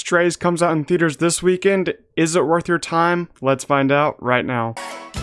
Strays comes out in theaters this weekend. Is it worth your time? Let's find out right now.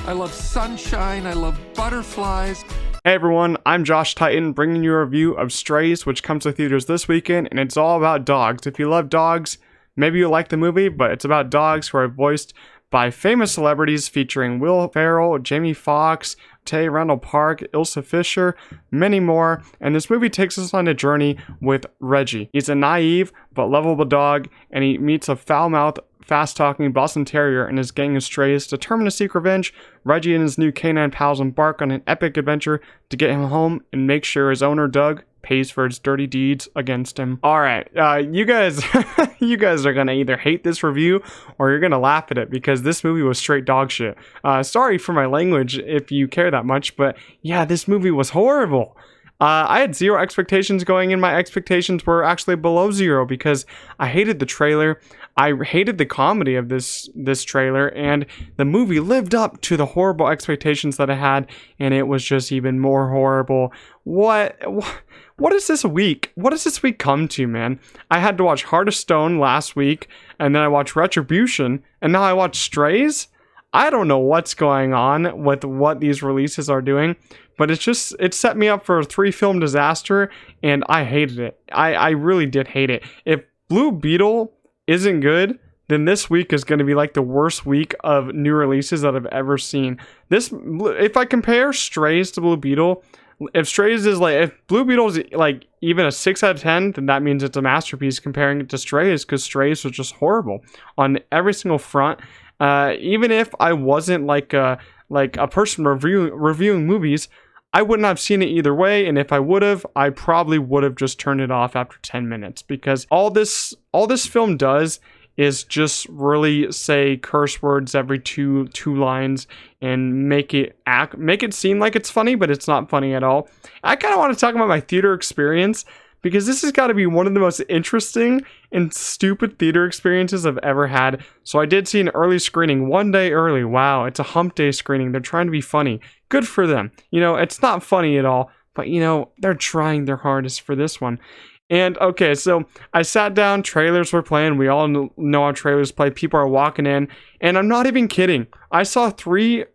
I love sunshine, I love butterflies. Hey everyone, I'm Josh Titan, bringing you a review of Strays, which comes to theaters this weekend, and it's all about dogs. If you love dogs, maybe you'll like the movie, but it's about dogs who are voiced by famous celebrities featuring Will Ferrell, Jamie Foxx, Tay Randall Park, Ilsa Fisher, many more, and this movie takes us on a journey with Reggie. He's a naive but lovable dog, and he meets a foul-mouthed, fast-talking Boston Terrier and his gang of strays. Determined to seek revenge, Reggie and his new canine pals embark on an epic adventure to get him home and make sure his owner, Doug, pays for his dirty deeds against him. Alright, you guys you guys are gonna either hate this review or you're gonna laugh at it because this movie was straight dog shit. Sorry for my language if you care that much, but yeah, this movie was horrible. I had zero expectations going in. My expectations were actually below zero because I hated the trailer. I hated the comedy of this trailer, and the movie lived up to the horrible expectations that I had, and it was just even more horrible. What is this week? What does this week come to, man? I had to watch Heart of Stone last week, and then I watched Retribution, and now I watch Strays? I don't know what's going on with what these releases are doing, but it set me up for a 3-film disaster, and I hated it. I really did hate it. If Blue Beetle isn't good, then this week is going to be like the worst week of new releases that I've ever seen. If I compare Strays to Blue Beetle, if Blue Beetle is like even a 6 out of 10, then that means it's a masterpiece comparing it to Strays, because Strays was just horrible on every single front. Even if I wasn't like a person reviewing movies, I wouldn't have seen it either way, and if I would have, I probably would have just turned it off after 10 minutes, because all this film does is just really say curse words every two lines and make it seem like it's funny, but it's not funny at all. I kind of want to talk about my theater experience, because this has got to be one of the most interesting and stupid theater experiences I've ever had. So I did see an early screening, 1 day early. Wow, it's a hump day screening. They're trying to be funny. Good for them. You know, it's not funny at all, but you know, they're trying their hardest for this one. And okay, so I sat down, trailers were playing. We all know how trailers play. People are walking in, and I'm not even kidding. I saw three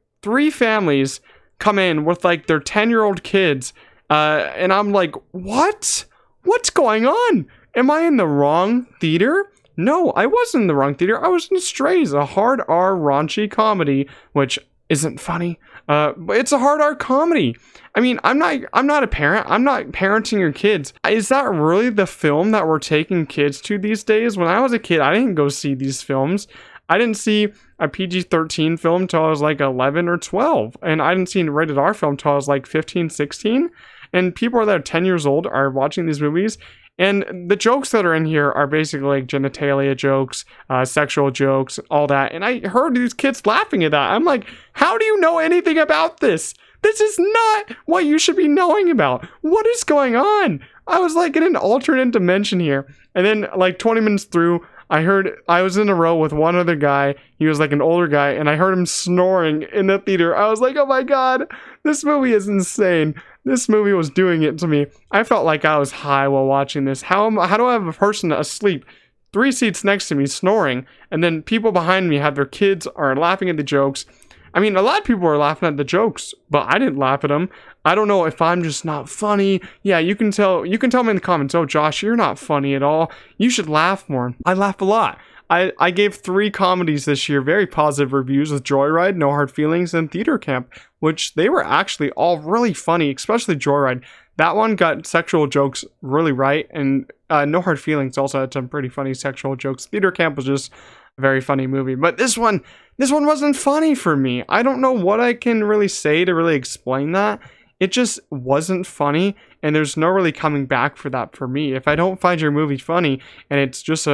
families come in with like their 10-year-old kids, and I'm like, what? What's going on? Am I in the wrong theater? No, I wasn't in the wrong theater. I was in Strays, a hard R raunchy comedy, which isn't funny. But it's a hard R comedy. I mean, I'm not a parent. I'm not parenting your kids. Is that really the film that we're taking kids to these days? When I was a kid, I didn't go see these films. I didn't see a PG-13 film till I was like 11 or 12. And I didn't see a rated R film till I was like 15, 16. And people that are 10 years old are watching these movies, and the jokes that are in here are basically like genitalia jokes, sexual jokes, all that. And I heard these kids laughing at that. I'm like, how do you know anything about this? This is not what you should be knowing about. What is going on? I was like in an alternate dimension here. And then like 20 minutes through, I was in a row with one other guy. He was like an older guy, and I heard him snoring in the theater. I was like, oh my God, this movie is insane. This movie was doing it to me. I felt like I was high while watching this. How do I have a person asleep 3 seats next to me snoring, and then people behind me have their kids are laughing at the jokes? I mean, a lot of people are laughing at the jokes, but I didn't laugh at them. I don't know if I'm just not funny. Yeah, you can tell me in the comments, oh Josh, you're not funny at all. You should laugh more. I laugh a lot. I gave 3 comedies this year very positive reviews with Joyride, No Hard Feelings, and Theater Camp, which they were actually all really funny, especially Joyride. That one got sexual jokes really right, and No Hard Feelings also had some pretty funny sexual jokes. Theater Camp was just a very funny movie, but this one wasn't funny for me. I don't know what I can really say to really explain that. It just wasn't funny, and there's no really coming back for that for me. If I don't find your movie funny, and it's just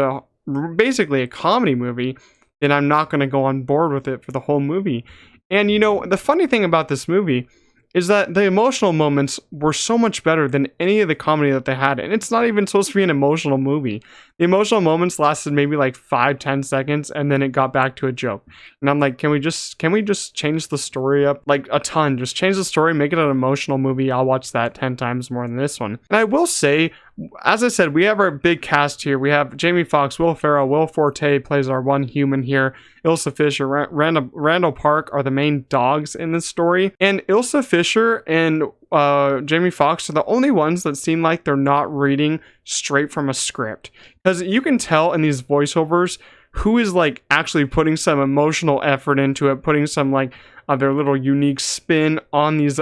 basically a comedy movie, then I'm not going to go on board with it for the whole movie. And you know, the funny thing about this movie is that the emotional moments were so much better than any of the comedy that they had. And it's not even supposed to be an emotional movie. The emotional moments lasted maybe like 5-10 seconds, and then it got back to a joke. And I'm like, can we just change the story up like a ton? Just change the story, make it an emotional movie. I'll watch that 10 times more than this one. And I will say, as I said, we have our big cast here. We have Jamie Foxx, Will Ferrell, Will Forte plays our one human here. Ilsa Fisher, Randall Park are the main dogs in this story. And Ilsa Fisher and Jamie Foxx are the only ones that seem like they're not reading straight from a script. Because you can tell in these voiceovers who is like actually putting some emotional effort into it, putting some like their little unique spin on these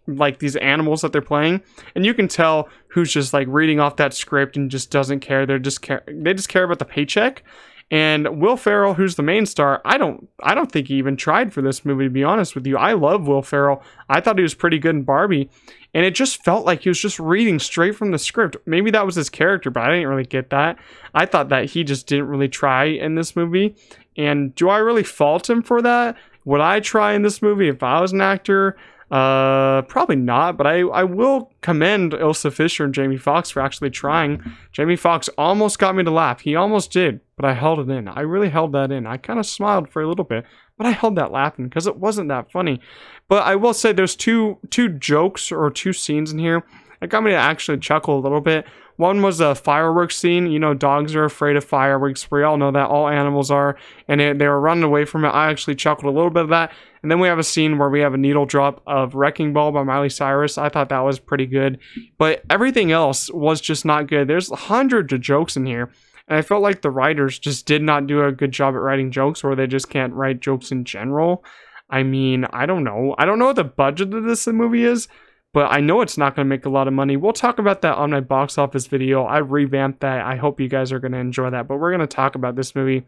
like these animals that they're playing, and you can tell who's just like reading off that script and just doesn't care. They just care about the paycheck. And Will Ferrell, who's the main star, I don't think he even tried for this movie, to be honest with you. I love Will Ferrell. I thought he was pretty good in Barbie, and it just felt like he was just reading straight from the script. Maybe that was his character, but I didn't really get that. I thought that he just didn't really try in this movie. And do I really fault him for that? Would I try in this movie if I was an actor? Probably not, but I will commend Ilsa Fisher and Jamie Foxx for actually trying. Jamie Foxx almost got me to laugh. He almost did, but I held it in. I really held that in. I kind of smiled for a little bit, but I held that laughing because it wasn't that funny. But I will say there's two jokes or two scenes in here that got me to actually chuckle a little bit. One was a fireworks scene. You know, dogs are afraid of fireworks. We all know that. All animals are. And they were running away from it. I actually chuckled a little bit of that. And then we have a scene where we have a needle drop of Wrecking Ball by Miley Cyrus. I thought that was pretty good. But everything else was just not good. There's hundreds of jokes in here. And I felt like the writers just did not do a good job at writing jokes, or they just can't write jokes in general. I mean, I don't know. I don't know what the budget of this movie is, but I know it's not going to make a lot of money. We'll talk about that on my box office video. I revamped that. I hope you guys are going to enjoy that. But we're going to talk about this movie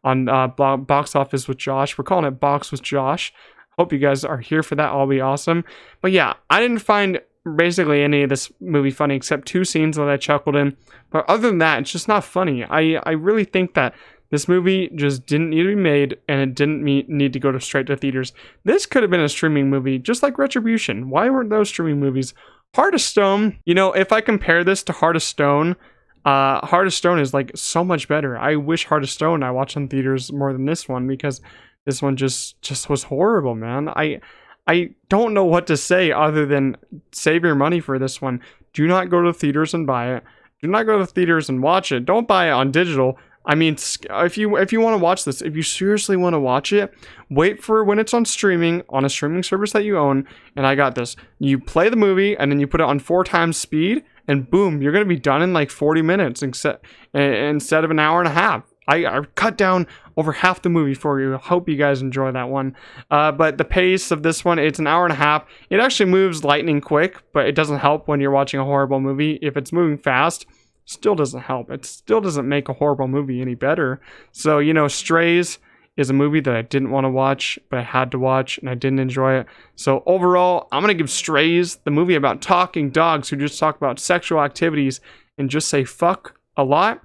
on Box Office with Josh. We're calling it Box with Josh. Hope you guys are here for that. I'll be awesome. But yeah, I didn't find basically any of this movie funny except two scenes that I chuckled in. But other than that, it's just not funny. I really think that this movie just didn't need to be made, and it didn't need to go straight to theaters. This could have been a streaming movie, just like Retribution. Why weren't those streaming movies? Heart of Stone, you know, if I compare this to Heart of Stone is like so much better. I wish Heart of Stone I watched in theaters more than this one, because this one just was horrible, man. I don't know what to say other than save your money for this one. Do not go to theaters and buy it. Do not go to theaters and watch it. Don't buy it on digital. I mean, if you want to watch this, if you seriously want to watch it, wait for when it's on streaming, on a streaming service that you own. And I got this. You play the movie and then you put it on 4 times speed, and boom, you're going to be done in like 40 minutes instead of an hour and a half. I cut down over half the movie for you. Hope you guys enjoy that one. But the pace of this one, it's an hour and a half. It actually moves lightning quick, but it doesn't help when you're watching a horrible movie. If it's moving fast, still doesn't help. It still doesn't make a horrible movie any better. So, you know, Strays is a movie that I didn't want to watch, but I had to watch, and I didn't enjoy it. So overall, I'm going to give Strays, the movie about talking dogs who just talk about sexual activities and just say fuck a lot,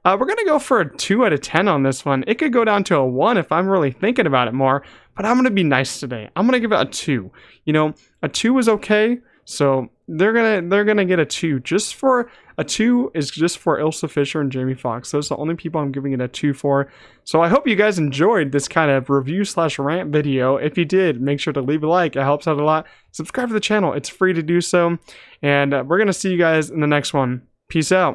we're going to go for a 2 out of 10 on this one. It could go down to a 1 if I'm really thinking about it more, but I'm going to be nice today. I'm going to give it a 2. You know, a 2 is okay, so they're gonna get a 2. Just for a 2 is just for Ilsa Fisher and Jamie Foxx. Those are the only people I'm giving it a 2 for. So I hope you guys enjoyed this kind of review/rant video. If you did, make sure to leave a like. It helps out a lot. Subscribe to the channel. It's free to do so. And we're gonna see you guys in the next one. Peace out.